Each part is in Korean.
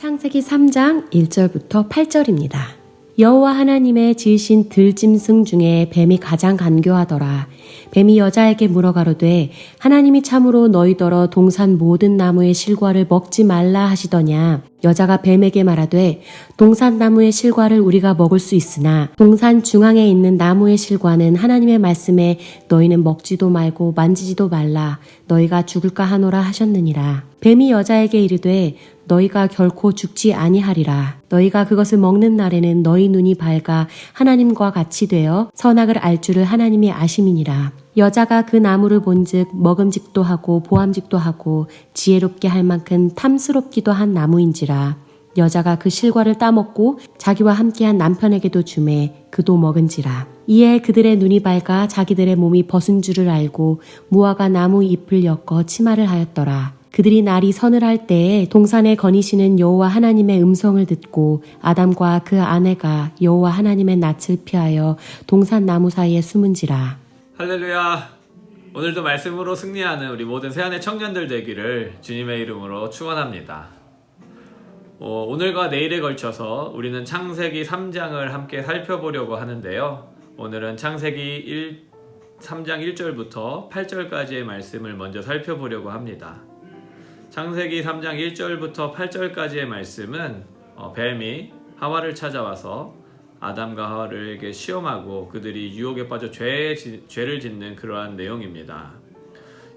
창세기 3장 1절부터 8절입니다. 여호와 하나님의 지으신 들짐승 중에 뱀이 가장 간교하더라. 뱀이 여자에게 물어가로되 하나님이 참으로 너희더러 동산 모든 나무의 실과를 먹지 말라 하시더냐. 여자가 뱀에게 말하되 동산 나무의 실과를 우리가 먹을 수 있으나 동산 중앙에 있는 나무의 실과는 하나님의 말씀에 너희는 먹지도 말고 만지지도 말라. 너희가 죽을까 하노라 하셨느니라. 뱀이 여자에게 이르되 너희가 결코 죽지 아니하리라. 너희가 그것을 먹는 날에는 너희 눈이 밝아 하나님과 같이 되어 선악을 알 줄을 하나님이 아심이니라. 여자가 그 나무를 본즉 먹음직도 하고 보암직도 하고 지혜롭게 할 만큼 탐스럽기도 한 나무인지라. 여자가 그 실과를 따먹고 자기와 함께한 남편에게도 주매 그도 먹은지라. 이에 그들의 눈이 밝아 자기들의 몸이 벗은 줄을 알고 무화과 나무 잎을 엮어 치마를 하였더라. 그들이 날이 서늘할 때에 동산에 거니시는 여호와 하나님의 음성을 듣고 아담과 그 아내가 여호와 하나님의 낯을 피하여 동산 나무 사이에 숨은지라. 할렐루야. 오늘도 말씀으로 승리하는 우리 모든 새하늘 청년들 되기를 주님의 이름으로 축원합니다. 오늘과 내일에 걸쳐서 우리는 창세기 3장을 함께 살펴보려고 하는데요. 오늘은 창세기 3장 1절부터 8절까지의 말씀을 먼저 살펴보려고 합니다. 창세기 3장 1절부터 8절까지의 말씀은 뱀이 하와를 찾아와서 아담과 하와를 시험하고 그들이 유혹에 빠져 죄를 짓는 그러한 내용입니다.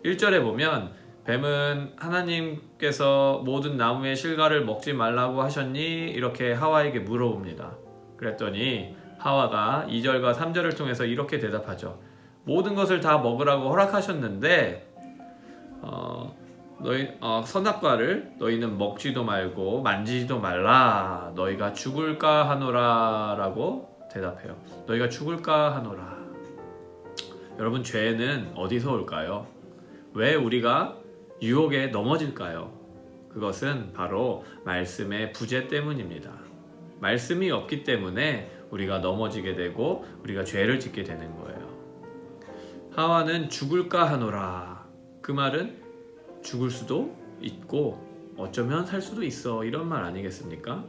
1절에 보면 뱀은 하나님께서 모든 나무의 실과를 먹지 말라고 하셨니? 이렇게 하와에게 물어봅니다. 그랬더니 하와가 2절과 3절을 통해서 이렇게 대답하죠. 모든 것을 다 먹으라고 허락하셨는데 선악과를 너희는 먹지도 말고 만지지도 말라. 너희가 죽을까 하노라 라고 대답해요. 너희가 죽을까 하노라. 여러분, 죄는 어디서 올까요? 왜 우리가 유혹에 넘어질까요? 그것은 바로 말씀의 부재 때문입니다. 말씀이 없기 때문에 우리가 넘어지게 되고 우리가 죄를 짓게 되는 거예요. 하와는 죽을까 하노라. 그 말은 죽을 수도 있고 어쩌면 살 수도 있어, 이런 말 아니겠습니까?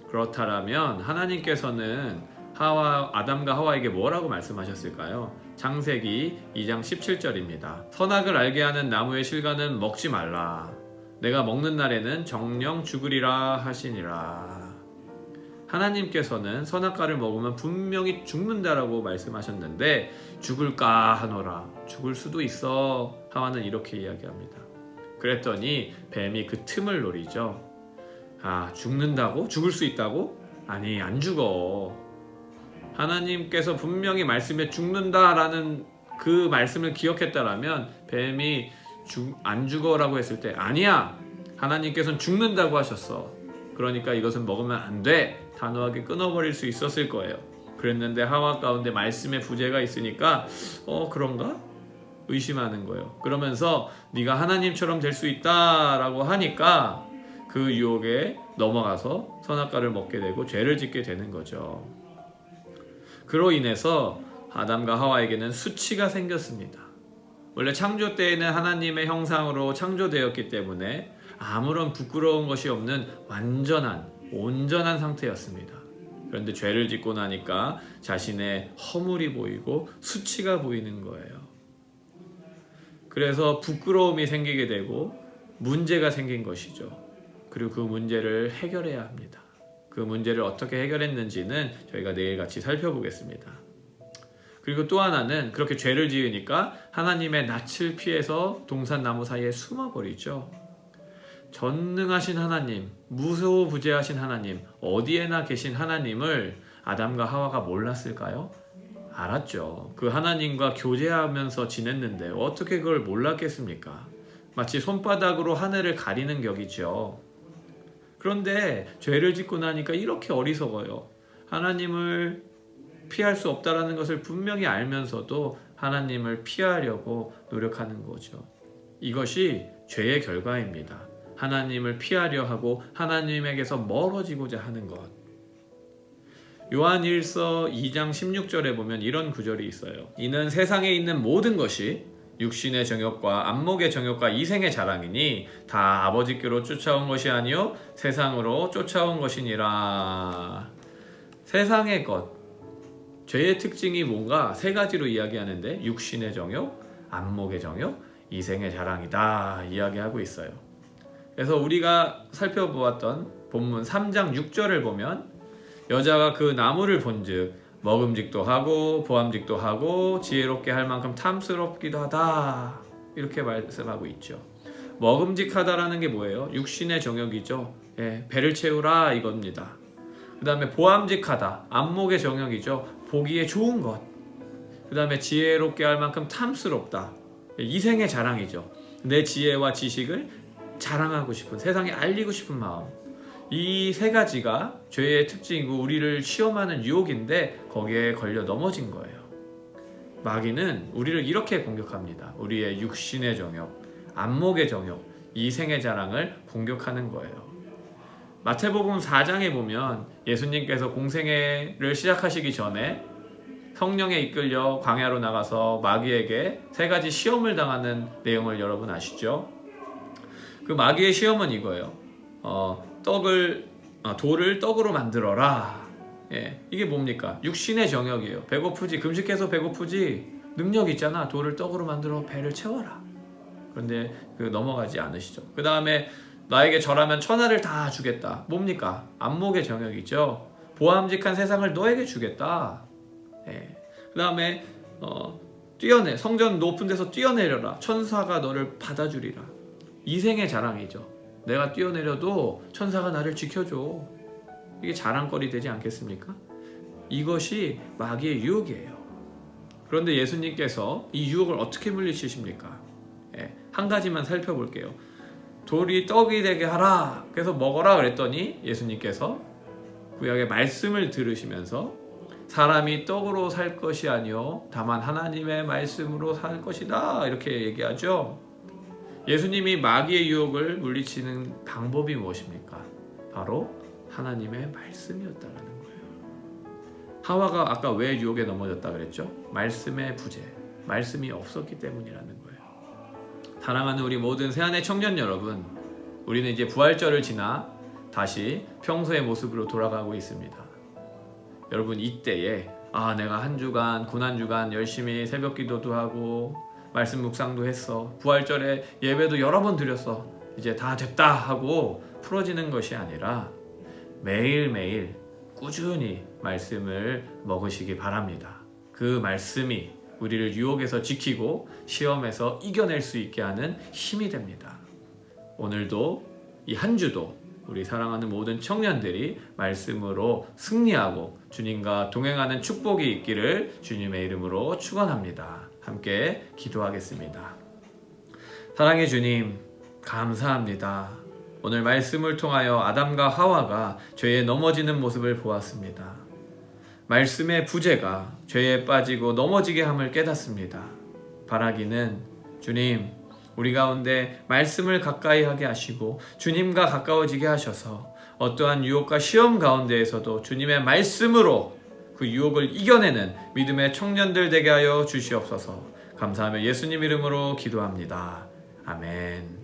그렇다면 하나님께서는 아담과 하와에게 뭐라고 말씀하셨을까요? 창세기 2장 17절입니다. 선악을 알게 하는 나무의 실과는 먹지 말라. 내가 먹는 날에는 정녕 죽으리라 하시니라. 하나님께서는 선악과를 먹으면 분명히 죽는다라고 말씀하셨는데 죽을까 하노라. 죽을 수도 있어. 하와는 이렇게 이야기합니다. 그랬더니 뱀이 그 틈을 노리죠. 죽는다고? 죽을 수 있다고? 아니, 안 죽어. 하나님께서 분명히 말씀에 죽는다라는 그 말씀을 기억했다라면 뱀이 안 죽어라고 했을 때 아니야, 하나님께서는 죽는다고 하셨어. 그러니까 이것은 먹으면 안 돼. 단호하게 끊어버릴 수 있었을 거예요. 그랬는데 하와 가운데 말씀의 부재가 있으니까 그런가? 의심하는 거예요. 그러면서 네가 하나님처럼 될 수 있다라고 하니까 그 유혹에 넘어가서 선악과를 먹게 되고 죄를 짓게 되는 거죠. 그로 인해서 아담과 하와에게는 수치가 생겼습니다. 원래 창조 때에는 하나님의 형상으로 창조되었기 때문에 아무런 부끄러운 것이 없는 온전한 상태였습니다. 그런데 죄를 짓고 나니까 자신의 허물이 보이고 수치가 보이는 거예요. 그래서 부끄러움이 생기게 되고 문제가 생긴 것이죠. 그리고 그 문제를 해결해야 합니다. 그 문제를 어떻게 해결했는지는 저희가 내일 같이 살펴보겠습니다. 그리고 또 하나는 그렇게 죄를 지으니까 하나님의 낯을 피해서 동산나무 사이에 숨어버리죠. 전능하신 하나님, 무소부재하신 하나님, 어디에나 계신 하나님을 아담과 하와가 몰랐을까요? 알았죠. 그 하나님과 교제하면서 지냈는데 어떻게 그걸 몰랐겠습니까? 마치 손바닥으로 하늘을 가리는 격이죠. 그런데 죄를 짓고 나니까 이렇게 어리석어요. 하나님을 피할 수 없다는 것을 분명히 알면서도 하나님을 피하려고 노력하는 거죠. 이것이 죄의 결과입니다. 하나님을 피하려 하고 하나님에게서 멀어지고자 하는 것. 요한 1서 2장 16절에 보면 이런 구절이 있어요. 이는 세상에 있는 모든 것이 육신의 정욕과 안목의 정욕과 이생의 자랑이니 다 아버지께로 쫓아온 것이 아니요 세상으로 쫓아온 것이니라. 세상의 것, 죄의 특징이 뭔가 세 가지로 이야기하는데 육신의 정욕, 안목의 정욕, 이생의 자랑이다 이야기하고 있어요. 그래서 우리가 살펴보았던 본문 3장 6절을 보면 여자가 그 나무를 본즉 먹음직도 하고 보암직도 하고 지혜롭게 할 만큼 탐스럽기도 하다 이렇게 말씀하고 있죠. 먹음직하다라는 게 뭐예요? 육신의 정욕이죠. 예, 배를 채우라 이겁니다. 그 다음에 보암직하다, 안목의 정욕이죠. 보기에 좋은 것. 그 다음에 지혜롭게 할 만큼 탐스럽다, 이생의 자랑이죠. 내 지혜와 지식을 자랑하고 싶은, 세상에 알리고 싶은 마음. 이 세 가지가 죄의 특징이고 우리를 시험하는 유혹인데 거기에 걸려 넘어진 거예요. 마귀는 우리를 이렇게 공격합니다. 우리의 육신의 정욕, 안목의 정욕, 이생의 자랑을 공격하는 거예요. 마태복음 4장에 보면 예수님께서 공생애를 시작하시기 전에 성령에 이끌려 광야로 나가서 마귀에게 세 가지 시험을 당하는 내용을 여러분 아시죠? 그 마귀의 시험은 이거예요. 돌을 떡으로 만들어라. 예, 이게 뭡니까? 육신의 정욕이에요. 배고프지, 금식해서 배고프지, 능력 있잖아. 돌을 떡으로 만들어 배를 채워라. 그런데 넘어가지 않으시죠. 그 다음에 나에게 절하면 천하를 다 주겠다. 뭡니까? 안목의 정욕이죠. 보암직한 세상을 너에게 주겠다. 예. 그 다음에 성전 높은 데서 뛰어내려라. 천사가 너를 받아주리라. 이생의 자랑이죠. 내가 뛰어내려도 천사가 나를 지켜줘. 이게 자랑거리 되지 않겠습니까? 이것이 마귀의 유혹이에요. 그런데 예수님께서 이 유혹을 어떻게 물리치십니까? 예, 한 가지만 살펴볼게요. 돌이 떡이 되게 하라. 그래서 먹어라 그랬더니 예수님께서 구약의 말씀을 들으시면서 사람이 떡으로 살 것이 아니요 다만 하나님의 말씀으로 살 것이다 이렇게 얘기하죠. 예수님이 마귀의 유혹을 물리치는 방법이 무엇입니까? 바로 하나님의 말씀이었다라는 거예요. 하와가 아까 왜 유혹에 넘어졌다 그랬죠? 말씀의 부재, 말씀이 없었기 때문이라는 거예요. 사랑하는 우리 모든 새하늘 청년 여러분, 우리는 이제 부활절을 지나 다시 평소의 모습으로 돌아가고 있습니다. 여러분 이때에 내가 한 주간 고난 주간 열심히 새벽 기도도 하고 말씀 묵상도 했어, 부활절에 예배도 여러 번 드렸어, 이제 다 됐다 하고 풀어지는 것이 아니라 매일매일 꾸준히 말씀을 먹으시기 바랍니다. 그 말씀이 우리를 유혹에서 지키고 시험에서 이겨낼 수 있게 하는 힘이 됩니다. 오늘도 이 한 주도 우리 사랑하는 모든 청년들이 말씀으로 승리하고 주님과 동행하는 축복이 있기를 주님의 이름으로 축원합니다. 함께 기도하겠습니다. 사랑의 주님, 감사합니다. 오늘 말씀을 통하여 아담과 하와가 죄에 넘어지는 모습을 보았습니다. 말씀의 부재가 죄에 빠지고 넘어지게 함을 깨닫습니다. 바라기는 주님, 우리 가운데 말씀을 가까이 하게 하시고 주님과 가까워지게 하셔서 어떠한 유혹과 시험 가운데에서도 주님의 말씀으로 그 유혹을 이겨내는 믿음의 청년들 되게 하여 주시옵소서. 감사하며 예수님 이름으로 기도합니다. 아멘.